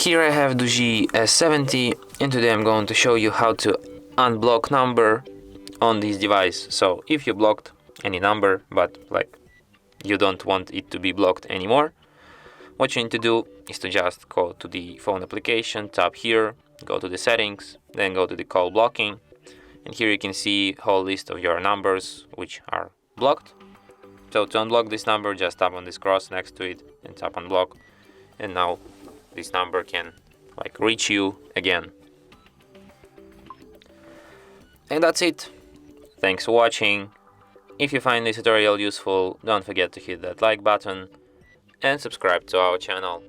Here I have Doogee S70 and today I'm going to show you how to unblock number on this device. So if you blocked any number but you don't want it to be blocked anymore, what you need to do is to just go to the phone application, tap here, go to the settings, then go to the call blocking, and here you can see a whole list of your numbers which are blocked. So to unblock this number, just tap on this cross next to it and tap unblock, and now this number can reach you again. And that's it. Thanks for watching. If you find this tutorial useful, don't forget to hit that like button and subscribe to our channel.